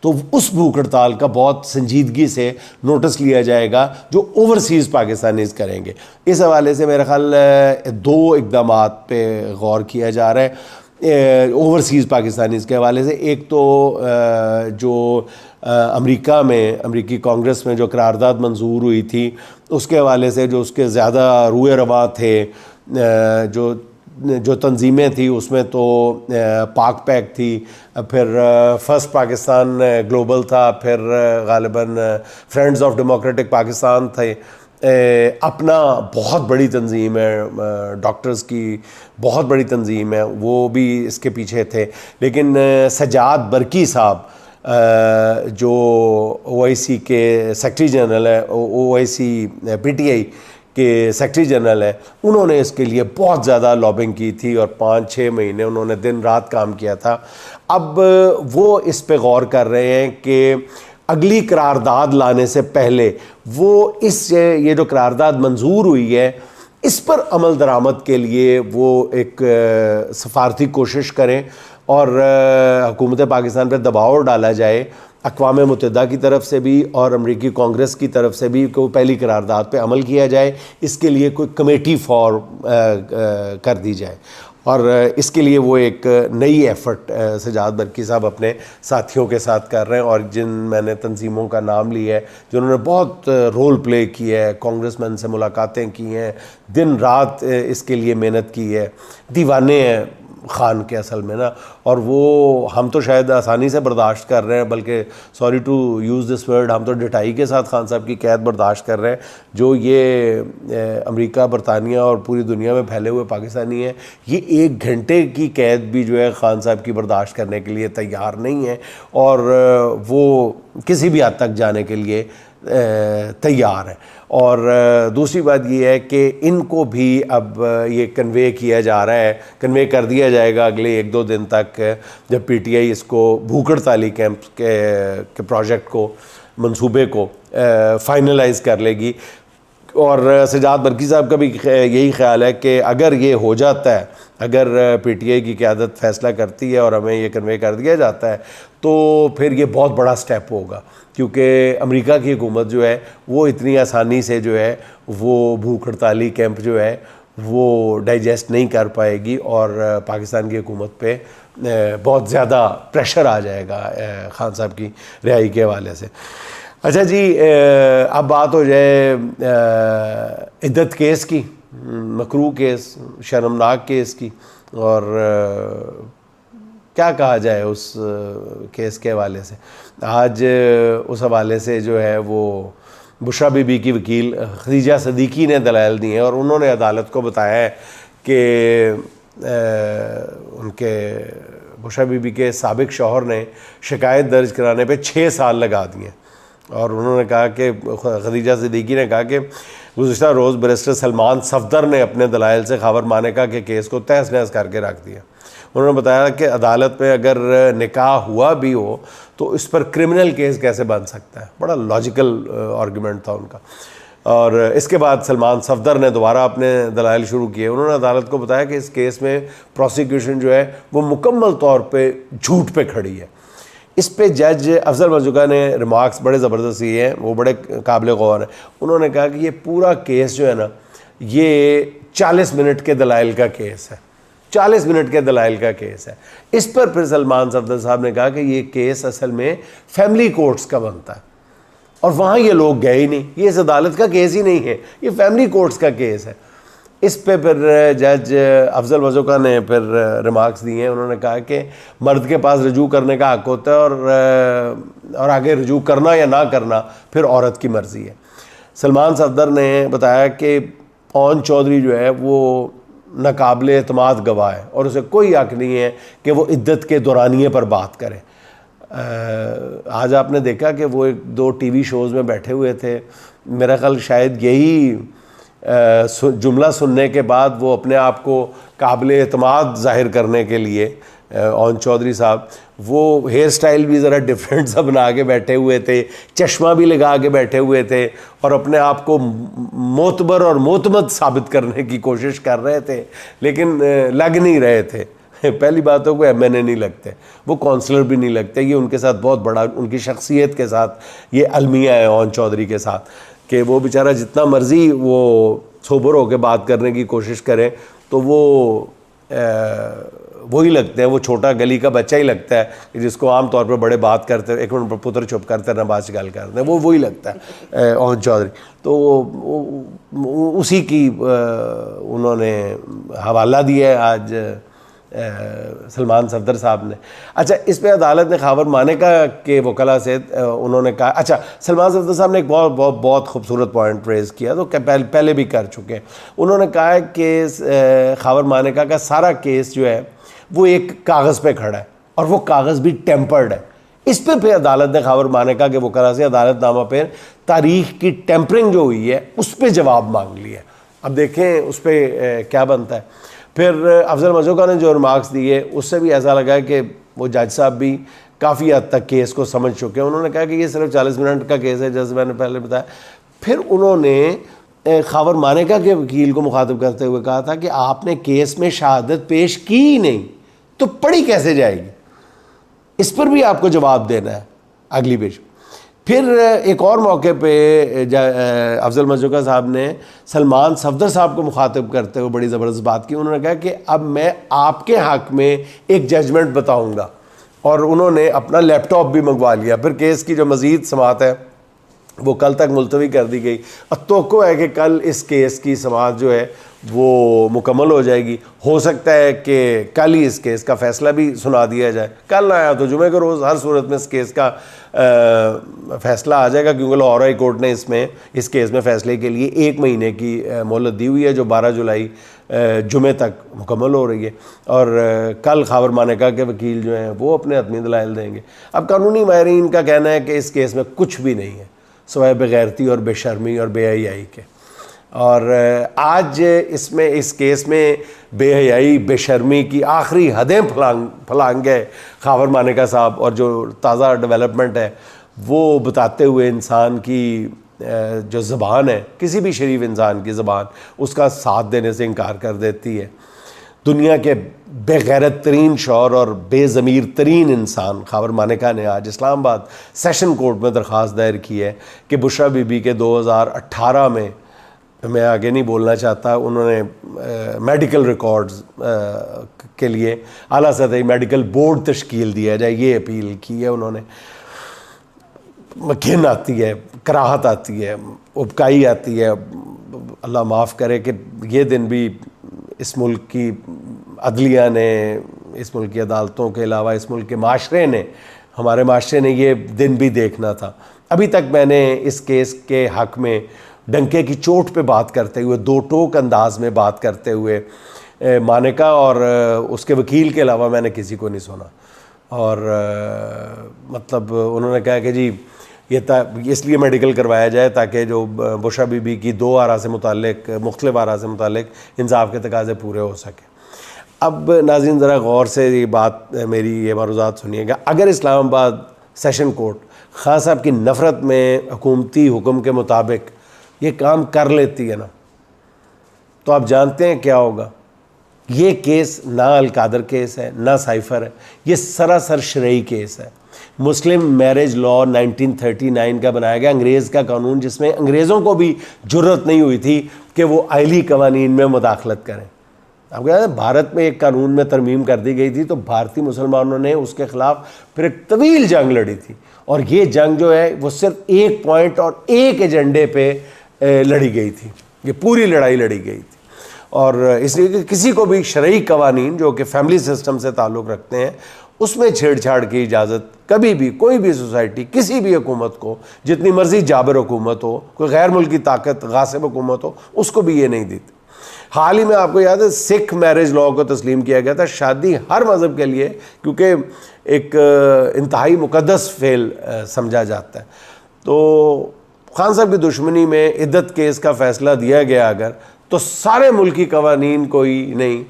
तो उस भूख हड़ताल का बहुत संजीदगी से नोटिस लिया जाएगा जो ओवरसीज़ पाकिस्तानीज करेंगे। इस हवाले से मेरा ख्याल 2 इक़दामात पे गौर किया जा रहा है ओवरसीज़ पाकिस्तानीज़ के हवाले से। एक तो जो अमेरिका में अमेरिकी कांग्रेस में जो करारदाद मंजूर हुई थी उसके हवाले से, जो उसके ज़्यादा रुए रवा थे, जो तंजीमें थी उसमें तो पाक पैक थी, फिर फर्स्ट पाकिस्तान ग्लोबल था, फिर गालिबन फ्रेंड्स ऑफ डेमोक्रेटिक पाकिस्तान थे, अपना बहुत बड़ी तंजीम है, डॉक्टर्स की बहुत बड़ी तंजीम है, वो भी इसके पीछे थे। लेकिन सजाद बरकी साहब जो OIC के सेक्रेटरी जनरल है, OIC PTI के सेक्रेटरी जनरल है, उन्होंने इसके लिए बहुत ज़्यादा लॉबिंग की थी और 5-6 महीने उन्होंने दिन रात काम किया था। अब वो इस पे गौर कर रहे हैं कि अगली करारदाद लाने से पहले वो ये जो करारदाद मंजूर हुई है इस पर अमल दरामद के लिए वो एक सफारती कोशिश करें और हुकूमत पाकिस्तान पर दबाव डाला जाए अक़वाम मुत्तहिदा की तरफ से भी और अमरीकी कांग्रेस की तरफ से भी कि पहली करारदाद पे अमल किया जाए। इसके लिए कोई कमेटी फॉर्म कर दी जाए और इसके लिए वो एक नई एफ़र्ट सजाद बरकी साहब अपने साथियों के साथ कर रहे हैं। और जिन मैंने तंजीमों का नाम लिया है जिन्होंने बहुत रोल प्ले किया है, कांग्रेसमैन से मुलाकातें की हैं, दिन रात इसके लिए मेहनत की है, दीवाने हैं ख़ान के असल में ना। और वो हम तो शायद आसानी से बर्दाश्त कर रहे हैं, बल्कि sorry to use this word, हम तो डिटाई के साथ खान साहब की कैद बर्दाश्त कर रहे हैं। जो ये अमेरिका, बरतानिया और पूरी दुनिया में फैले हुए पाकिस्तानी हैं, ये 1 घंटे की कैद भी जो है खान साहब की बर्दाश्त करने के लिए तैयार नहीं है और वो किसी भी हद तक जाने के लिए तैयार है। और दूसरी बात ये है कि इनको भी अब ये कन्वे किया जा रहा है, कन्वे कर दिया जाएगा अगले 1-2 दिन तक, जब PTI इसको भूख हड़ताली कैंप के प्रोजेक्ट को, मंसूबे को फाइनलाइज कर लेगी। और सजाद बरकी साहब का भी यही ख्याल है कि अगर ये हो जाता है, अगर PTI की क़यादत फ़ैसला करती है और हमें ये कन्वे कर दिया जाता है तो फिर ये बहुत बड़ा स्टेप होगा, क्योंकि अमेरिका की हुकूमत जो है वो इतनी आसानी से जो है वो भूख हड़ताली कैंप जो है वो डाइजेस्ट नहीं कर पाएगी और पाकिस्तान की हुकूमत पे बहुत ज़्यादा प्रेशर आ जाएगा खान साहब की रिहाई के हवाले से। अच्छा जी, अब बात हो जाए इद्दत केस की, मकरू केस, शर्मनाक केस की, और क्या कहा जाए उस केस के हवाले से। आज उस हवाले से जो है वो बुशरा बीबी की वकील खदीजा सदीकी ने दलाइल दिए हैं और उन्होंने अदालत को बताया है कि उनके बुशरा बीबी के साबिक शौहर ने शिकायत दर्ज कराने पे 6 साल लगा दिए। और उन्होंने कहा कि खदीजा सदीकी ने कहा कि गुज़िश्ता रोज़ बैरिस्टर सलमान सफदर ने अपने दलाइल से खबर मानेका के केस को तहस नहस करके रख दिया। उन्होंने बताया कि अदालत में अगर निकाह हुआ भी हो तो इस पर क्रिमिनल केस कैसे बन सकता है। बड़ा लॉजिकल आर्गूमेंट था उनका। और इसके बाद सलमान सफदर ने दोबारा अपने दलाइल शुरू किए। उन्होंने अदालत को बताया कि इस केस में प्रोसिक्यूशन जो है वो मुकम्मल तौर पे झूठ पे खड़ी है। इस पे जज अफजल मरज़ुका ने रिमार्क्स बड़े ज़बरदस्त किए हैं, वो बड़े काबिल गौर हैं। उन्होंने कहा कि ये पूरा केस जो है ना, ये 40 मिनट के दलाइल का केस है, 40 मिनट के दलाइल का केस है। इस पर फिर सलमान सफदर साहब ने कहा कि ये केस असल में फैमिली कोर्ट्स का बनता है और वहाँ ये लोग गए ही नहीं, ये इस अदालत का केस ही नहीं है, ये फैमिली कोर्ट्स का केस है। इस पे फिर जज अफजल मरज़ुका ने फिर रिमार्क्स दिए हैं। उन्होंने कहा कि मर्द के पास रजू करने का हक़ होता है और आगे रजू करना या ना करना फिर औरत की मर्ज़ी है। सलमान सफदर ने बताया कि पवन चौधरी जो है वो नाकाबिले एतमाद गवाह है और उसे कोई हक़ नहीं है कि वो इद्दत के दौरानिए पर बात करे। आज आपने देखा कि वो 1-2 TV शोज़ में बैठे हुए थे। मेरा ख्याल शायद यही जुमला सुनने के बाद वो अपने आप को काबिले एतमाद ज़ाहिर करने के लिए ओन चौधरी साहब वो हेयर स्टाइल भी ज़रा डिफरेंट सा बना के बैठे हुए थे, चश्मा भी लगा के बैठे हुए थे और अपने आप को मोतबर और मोतमद साबित करने की कोशिश कर रहे थे, लेकिन लग नहीं रहे थे पहली बात तो कोई MNA नहीं लगते, वो काउंसलर भी नहीं लगते। ये उनके साथ बहुत बड़ा, उनकी शख्सियत के साथ ये अलमिया है ओन चौधरी के साथ, कि वो बेचारा जितना मर्जी वो सोबर होकर बात करने की कोशिश करें तो वो वही लगते हैं, वो छोटा गली का बच्चा ही लगता है जिसको आम तौर पर बड़े बात करते हैं, एक मिनट पुत्र चुप करते ना बात गाल करते हैं, वो वही लगता है ओन चौधरी। तो उसी की उन्होंने हवाला दिया है आज सलमान सफदर साहब ने। अच्छा, इस पे अदालत ने खावर मानेका के वकला से उन्होंने कहा, अच्छा सलमान सफदर साहब ने एक बहुत खूबसूरत पॉइंट रेज़ किया, तो पहले भी कर चुके हैं। उन्होंने कहा है कि खावर मानेका का सारा केस जो है वो एक कागज़ पे खड़ा है और वो कागज़ भी टेम्पर्ड है। इस पे फिर अदालत ने खावर मानेका के वकला से अदालतनामा पर तारीख की टेम्परिंग जो हुई है उस पर जवाब मांग लिया। अब देखें उस पर क्या बनता है। फिर अफजल मजूका ने जो रिमार्क्स दिए उससे भी ऐसा लगा कि वो जज साहब भी काफ़ी हद तक केस को समझ चुके हैं। उन्होंने कहा कि ये सिर्फ 40 मिनट का केस है, जैसे मैंने पहले बताया। फिर उन्होंने खावर मानेका के वकील को मुखातिब करते हुए कहा था कि आपने केस में शहादत पेश की ही नहीं तो पढ़ी कैसे जाएगी, इस पर भी आपको जवाब देना है अगली पेश। फिर एक और मौके पे अफजल मजूका साहब ने सलमान सफदर साहब को मुखातिब करते हुए बड़ी ज़बरदस्त बात की। उन्होंने कहा कि अब मैं आपके हक़ में एक जजमेंट बताऊंगा, और उन्होंने अपना लैपटॉप भी मंगवा लिया। फिर केस की जो मज़ीद समाअत है वो कल तक मुलतवी कर दी गई। अब तोक़्क़ो है कि कल इस केस की समाअत जो है वो मुकम्मल हो जाएगी। हो सकता है कि कल ही इस केस का फ़ैसला भी सुना दिया जाए, कल ना आया तो जुमे के रोज़ हर सूरत में इस केस का फ़ैसला आ जाएगा, क्योंकि लाहौर हाई कोर्ट ने इस केस में फ़ैसले के लिए 1 महीने की मोहलत दी हुई है, जो 12 जुलाई जुमे तक मुकम्मल हो रही है। और कल खावर मानेका के वकील जो हैं वो अपने हतमी दलाइल देंगे। अब कानूनी माहिरीन का कहना है कि इस केस में कुछ भी नहीं है सिवाय बेगैरती और बेशर्मी और बेहयाई के। और आज इस केस में बेहयाई बेशर्मी की आखिरी हदें फलांग गए खावर मानेका साहब, और जो ताज़ा डेवलपमेंट है वो बताते हुए इंसान की जो ज़बान है, किसी भी शरीफ इंसान की ज़बान उसका साथ देने से इनकार कर देती है। दुनिया के बेगैरत तरीन शौर और बेज़मीर तरीन इंसान खावर मानेका ने आज इस्लामाबाद सेशन कोर्ट में दरख्वास्त दायर की है कि बुशरा बीबी के 2018 में, मैं आगे नहीं बोलना चाहता, उन्होंने मेडिकल रिकॉर्ड्स के लिए आला सतही मेडिकल बोर्ड तश्कील दिया जाए, ये अपील की है उन्होंने। घिन आती है, कराहत आती है, उबकाई आती है। अल्लाह माफ़ करे कि ये दिन भी इस मुल्क की अदलिया ने, इस मुल्क की अदालतों के अलावा इस मुल्क के माशरे ने, हमारे माशरे ने ये दिन भी देखना था। अभी तक मैंने इस केस के हक़ में डंके की चोट पे बात करते हुए, दो टोक अंदाज में बात करते हुए मानेका और उसके वकील के अलावा मैंने किसी को नहीं सुना। और मतलब उन्होंने कहा कि जी ये इसलिए मेडिकल करवाया जाए ताकि जो बुशरा बीबी की 2 आरा से मुतालिक, मुख्तलिफ आरा से मुतालिक इंसाफ के तकाज़े पूरे हो सके। अब नाज़रीन ज़रा गौर से ये बात, मेरी ये मारूज़ात सुनिएगा। अगर इस्लामाबाद सेशन कोर्ट खान साहब की नफ़रत में हुकूमती हुक्म के मुताबिक ये काम कर लेती है ना, तो आप जानते हैं क्या होगा। ये केस ना अलकादर केस है, ना साइफ़र है, ये सरासर शरई केस है। मुस्लिम मैरिज लॉ 1939 का बनाया गया, अंग्रेज़ का कानून, जिसमें अंग्रेज़ों को भी जुर्रत नहीं हुई थी कि वो आइली कवानीन में मुदाखलत करें। आपको याद है भारत में एक कानून में तरमीम कर दी गई थी, तो भारतीय मुसलमानों ने उसके ख़िलाफ़ फिर एक तवील जंग लड़ी थी। और ये जंग जो है वो सिर्फ एक पॉइंट और एक एजेंडे पे लड़ी गई थी, ये पूरी लड़ाई लड़ी गई थी। और इसलिए कि किसी को भी शरई कवानीन जो कि फैमिली सिस्टम से ताल्लुक़ रखते हैं उसमें छेड़छाड़ की इजाज़त कभी भी कोई भी सोसाइटी, किसी भी हुकूमत को, जितनी मर्ज़ी जाबिर हुकूमत हो, कोई गैर मुल्की ताकत गासिब हुकूमत हो, उसको भी ये नहीं देती। हाल ही में आपको याद है सिख मैरिज लॉ को तस्लीम किया गया था। शादी हर मज़हब के लिए, क्योंकि एक इंतहाई मुक़द्दस फ़ेल समझा जाता है। तो खान साहब की दुश्मनी में इद्दत केस का फ़ैसला दिया गया अगर, तो सारे मुल्की कवानीन को ही नहीं,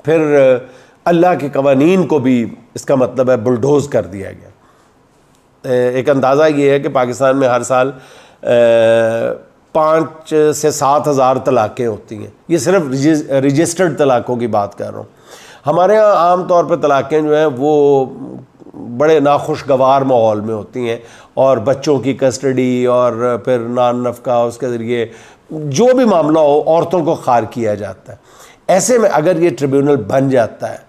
फिर अल्लाह के कवानीन को भी इसका मतलब है बुलडोज़ कर दिया गया। एक अंदाज़ा ये है कि पाकिस्तान में हर साल 5 से 7 हज़ार तलाक़ें होती हैं। ये सिर्फ रजिस्टर्ड तलाक़ों की बात कर रहा हूँ। हमारे यहाँ आम तौर पर तलाक़ें जो हैं वो बड़े नाखुशगवार माहौल में होती हैं, और बच्चों की कस्टडी और फिर नान नफ़का उसके ज़रिए जो भी मामला हो औरतों को खार किया जाता है। ऐसे में अगर ये ट्रिब्यूनल बन जाता है,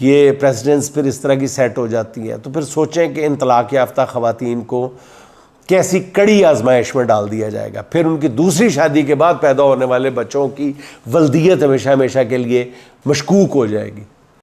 ये प्रेसिडेंट्स फिर इस तरह की सेट हो जाती है, तो फिर सोचें कि इन तलाक़ याफ्ता ख़वातीन को कैसी कड़ी आजमाइश में डाल दिया जाएगा। फिर उनकी दूसरी शादी के बाद पैदा होने वाले बच्चों की वल्दियत हमेशा हमेशा के लिए मशकूक हो जाएगी।